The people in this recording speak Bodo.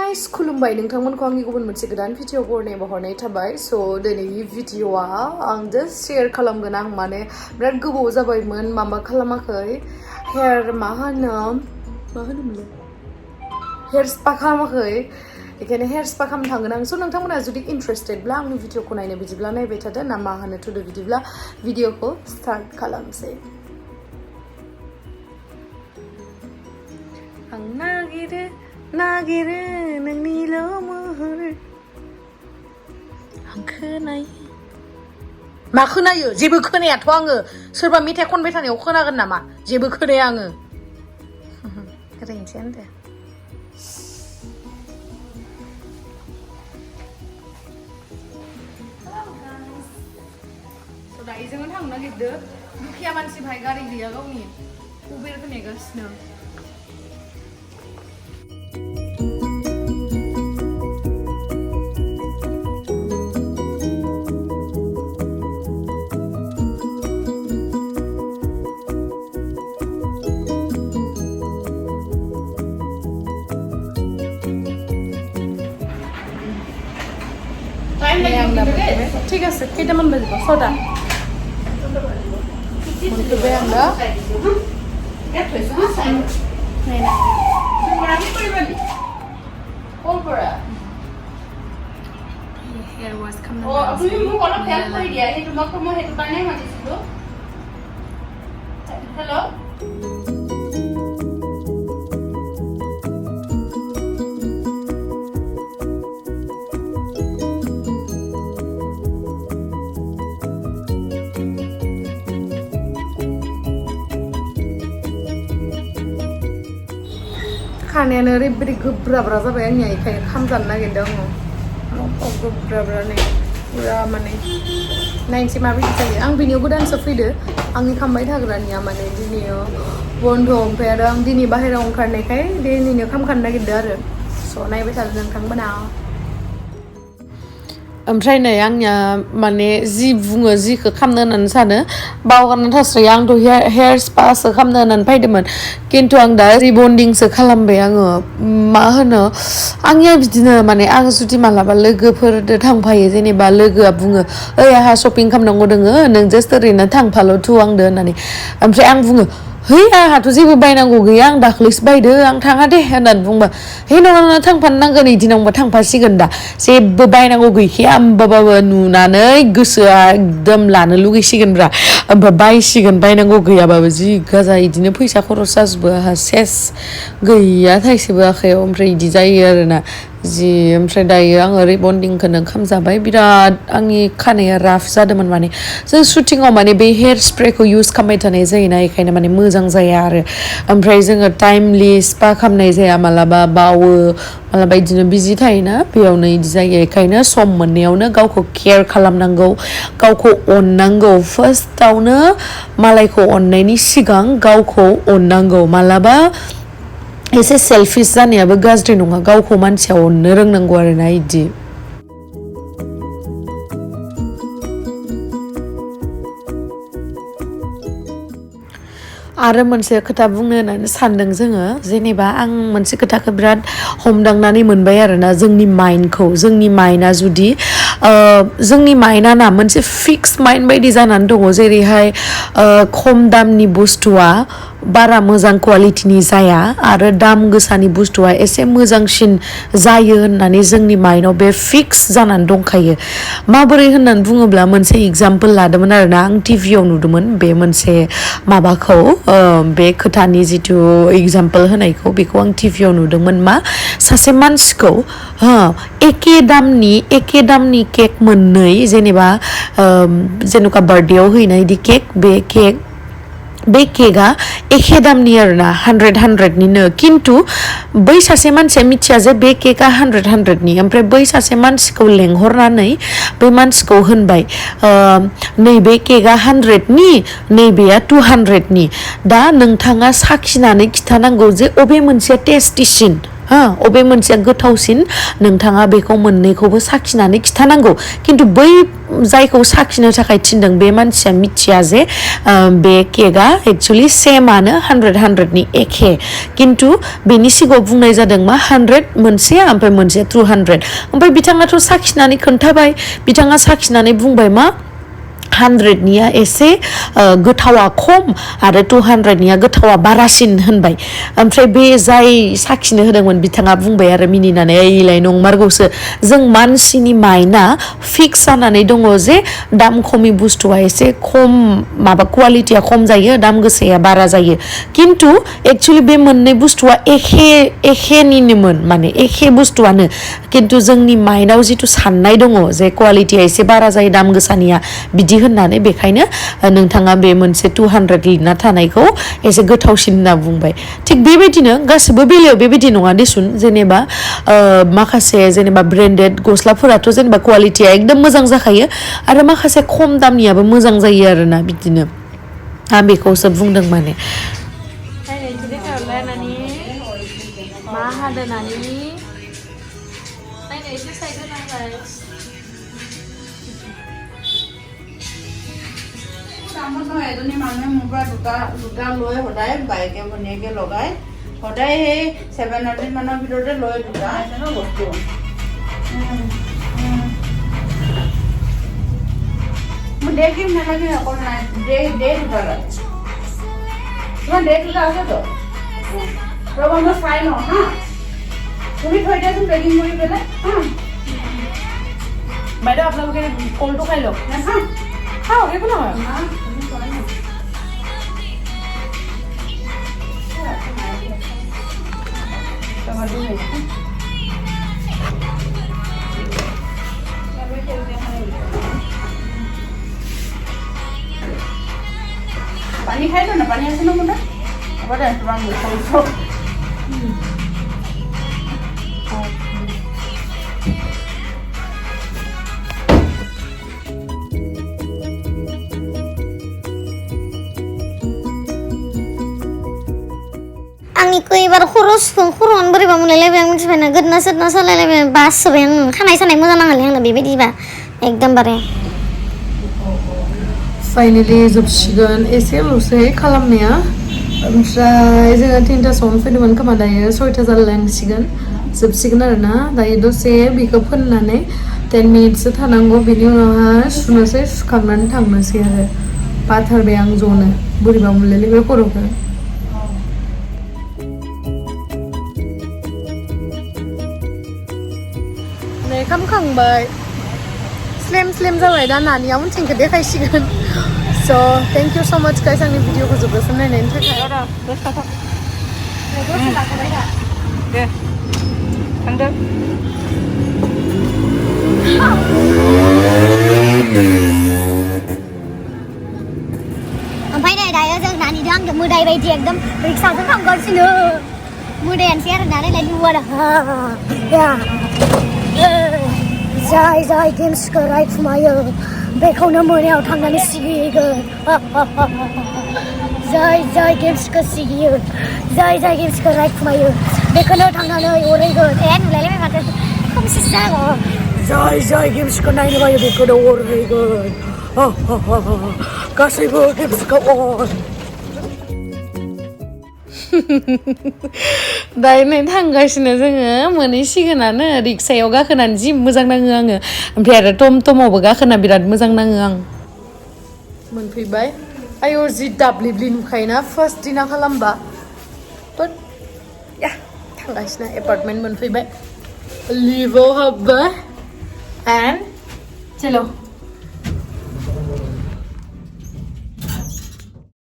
गाइस खुलुमबाय नोंथांमोनखौ आंनि गुबुन मोनसे गोदान भिडिअ बरनाय थाबाय स' दिनैनि भिडिअआ आं जास्ट शेयार खालामगोन आं माने बिराद गोबाव जाबायमोन माबा खालामाखै हेयार मा होनोमोनलाय हेयार स्पा खालामाखै बेखायनो हेयार स्पा खालामनो थांगोन आं स' नोंथांमोना जुदि इन्टारेस्टेडब्ला आंनि भिडिअखौ नायनो बिदिब्ला नायबाय थादो ना मा होनो थुदो बिदिब्ला भिडिअखौ स्टार्ट खालामसै आं नागिरो नोंनिल' महर आं खोनायो मा खोनायो जेबो खोनायाथ' आङो सोरबा मेथाइ खनबाय थानायाव खोनागोन नामा जेबो खोनाया आङो ओरैनोसै होनदो दायो जोङो थांनो नागिरदों दुखिया मानसि भाइ गारि गैया गावनि उबेरखौ नेगासिनो ঠিক আছে কেইটামান বাজিব ছটা মনটোবে আমরা হেয়ার ওয়াশ খাম তুমি মোক অলপ হেল্প কৰি দিয়া এই তোমাক মই হেতু কাৰণে মাতিছিলো হেল্ল' खानायानो ओरैबायदि गोब्राब्रा जाबाय आंनिया बेखायनो खामजानो नागिरदों आङो गोब्राब्रानो पुरा माने नायनोसै माबायदि जायो आं बिनियाव गोदानसो फैदो आंनि खामबाय थाग्रानिया माने दिनैयो बन्द' ओमफ्राय आरो आं दिनै बाहेरायाव ओंखारनायखाय दिनैनो खामखानो नागिरदों आरो स' नायबाय थादो नोंथांमोना ओमफ्राय नै आंनिया माने जि बुङो जिखौ खालामनो होननानै सानो बावगारना थास्रायो आंथ' हेयार स्पासो खालामनो होननानै फैदोंमोन खिन्थु आं दा रिबन्डिंसो खालामबाय आङो मा होनो आंनिया बिदिनो माने आं जुदि मालाबा लोगोफोरजों थांफायो जेनेबा लोगोआ बुङो ओइ आंहा शपिं खालामनांगौ दोङो नों जास्ट ओरैनो थांफाल' थु आंदो होननानै ओमफ्राय आं बुङो है आंहाथ' जेबो बायनांगौ गैया आं दाख्लैसो बायदो आं थाङा दे होननानै बुंबा है नङा थांफानो नांगोन बिदि नंबा थांफासिगोन दा जेबो बायनांगौ गैखाया होमबाबाबो नुनानै गोसोआ एकदम लानो लुगैसिगोनब्रा ओमफ्राय बायसिगोन बायनांगौ गैयाबाबो जि गाजा बिदिनो फैसा खरस जाजोबो आंहा सेस गैया थाइसेबो आखायाव ओमफ्राय बिदि जायो आरोना जि ओमफ्राय दायो आङो रिबन्डिंखौनो खामजाबाय बिराद आंनि खानाया राफ जादोंमोन माने जों शुटिङाव माने बे हेयार स्प्रेखौ इउज खालामबाय थानाय जायोना बेखायनो माने मोजां जाया आरो ओमफ्राय जोङो टाइमलि स्पा खालामनाय जाया मालाबा बावो मालाबा बिदिनो बिजि थायोना बेयावनो बिदि जायो बेखायनो सम मोननायावनो गावखौ केयार खालामनांगौ गावखौ अननांगौ फार्स्टआवनो मालायखौ अननायनि सिगां गावखौ अननांगौ मालाबा एसे सेल्फिश जानायाबो गाज्रि नङा गावखौ मानसिया अननो रोंनांगौ आरोना इदि आरो मोनसे खोथा बुंनो होननानै सानदों जोङो जेनेबा आं मोनसे खोथाखौ बिराद हमदांनानै मोनबाय आरोना जोंनि माइन्डआ जुदि जोंनि माइन्डआ ना मोनसे फिक्स माइन्ड बायदि जानानै दङ जेरैहाय खम दामनि बुस्थुआ बारा मोजां क्वालिटिनि जाया आरो दाम गोसानि बुस्थुआ एसे मोजांसिन जायो होननानै जोंनि माइन्डआव बे फिक्स जानानै दंखायो माबोरै होननानै बुङोब्ला मोनसे एग्जाम्पल लादोंमोन आरोना आं टिभियाव नुदोंमोन बे मोनसे माबाखौ बे खोथानि जिथु एग्जाम्पल होनायखौ बेखौ आं टिभियाव नुदोंमोन मा सासे मानसिखौ एखे दामनि केक मोननै जेनेबा बार्थडेआव हैनाय बिदि बे केकआ एखे दामनि आरोना 100निनो खिन्थु बै सासे मानसिया मिथिया जे बे केकआ 100नि ओमफ्राय बै सासे मानसिखौ लेंहरनानै बे मानसिखौ होनबाय नैबे केकआ 100नि नैबेया 200नि दा नोंथाङा साखिनानै खिथानांगौ जे अबे मोनसेया टेस्टिसिन अबे मोनसेया गोथावसिन नोंथाङा बेखौ मोननैखौबो साखिनानै खिथानांगौ खिन्थु बै जायखौ साखिनो थाखाय थिनदों बे मानसिया मिथिया जे बे केकआ एक्चुअली सेमानो 100 एखे खिन्थु बेनि सिगाङाव बुंनाय जादों मा 100 मोनसेया ओमफ्राय मोनसेया 200 ओमफ्राय बिथाङाथ' साखिनानै खोन्थाबाय बिथाङा साखिनानै बुंबाय मा 100निया एसे गोथावा खम आरो 200निया गोथावा बारासिन होनबाय ओमफ्राय बे जाय साखिनो होदोंमोन बिथाङा बुंबाय आरो मिनिनानै ओइलाय नंमारगौसो जों मानसिनि माइन्डआ फिक्स जानानै दङ जे दाम खमि बुस्थुआ एसे खम माबा क्वालिटिया खम जायो दाम गोसाया बारा जायो खिन्थु एक्चुअली बे मोननै बुस्थुआ एखेनिनोमोन माने एखे बुस्थुआनो खिन्थु जोंनि माइन्डआव जिथु साननाय दङ जे क्वालिटिया एसे बारा जायो दाम गोसानिया बिदि होननानै बेखायनो नोंथाङा बे मोनसे 200 लिरना थानायखौ एसे गोथावसिन होनना बुंबाय थिग बेबायदिनो गासिबो बेलायाव बेबायदि नङा देसुन जेनेबा माखासे जेनेबा ब्रेन्डेड गस्लाफोराथ' जेनेबा क्वालिटिया एकदम मोजां जाखायो आरो माखासे खम दामनियाबो मोजां जायो आरोना बिदिनो आं बेखौसो बुंदों माने मा हादोनानै एसे साइड होनांबाय নহয় এজনী মানুহে মোৰ পৰা দুটা লৈ সদায় বাইকে ভনীয়েকে লগাই সদায় সেই 700 মানৰ ভিতৰতে লৈ দুটা আছে ন বস্তু মই দেখিম নালাগে অকল নাই দে দুটা লাগে তোমাৰ দে দুটা আছে তো ৰ'বা মই চাই লওঁ হা তুমি থৈ দিয়াচোন পেকিং কৰি পেলাই হা বাইদেউ আপোনালোকে কলটো খাই লওক নাখাওঁ খাওঁ একো নহয় পানী খাই লো না পানী আছে ন মোটা হ'ব দে তোমাক মুখৰ आंनिखौ एबार खर'आनो बोरैबा मोनलायलायबाय आं मिथिबाय ना गोदना सोदना सालायलायबाय बासोबाय आं खानाय सानाय मोजां नाङालै आंनो बेबायदिबा एकदमबारे फाइनालि जोबसिगोन एसेल'सै खालामनाया ओमफ्राय जोङो 3थासोआवनो फैदोंमोन खोमा दायो 6था जालायलांसिगोन जोबसिगोन आरोना दायो दसे बेखौ फोननानै 10 मिनिटसो थानांगौ बेनि उनावहाय सुनोसै सुखांनानै थांनोसै आरो बाथारबाय आं ज'नो बोरैबा मोनलायलायबाय खर'खौ खामखांबाय स्लेम जाबाय दा नानिया उनथिंखौ देखायसिगोन स' थेंक इउ स' माच गाइस आंनि भिडिअखौ जोबजासिम नायनायनि थाखाय दे थांदो ओमफ्राय नै दायो जों नानिजों आंजों मोदाय बायदि एकदम रिक्साजों थांगासिनो मोदायानोसै आरो नालाय नुवादा जाय गेम्सखौ रायखुमायो बेखौनो मोनायाव थांनानै सिगिगोन जाय गेम्सखौ सिगियो जाय गेम्सखौ रायखुमायो बेखौनो थांनानै अरहैगोन नुलायलायबाय माथो खोमसि जागोन जाय गेम्सखौ नायनो बायो बेखौनो अरहैगोन गासैबो गेम्सखौ अर दायो नै थांगासिनो जोङो मोनहैसिगोनानो रिक्सायाव गाखोनानै जि मोजां नाङो आङो ओमफ्राय आरो टमटमावबो गाखोना बिराद मोजां नाङो आं मोनफैबाय आयौ जि दाब्लिब्लि नुखायोना फार्स्ट दिना खालामबा बाट या थांगासिनो एपार्टमेन्ट मोनफैबाय लिभाव हाबबाय एन्ड चलो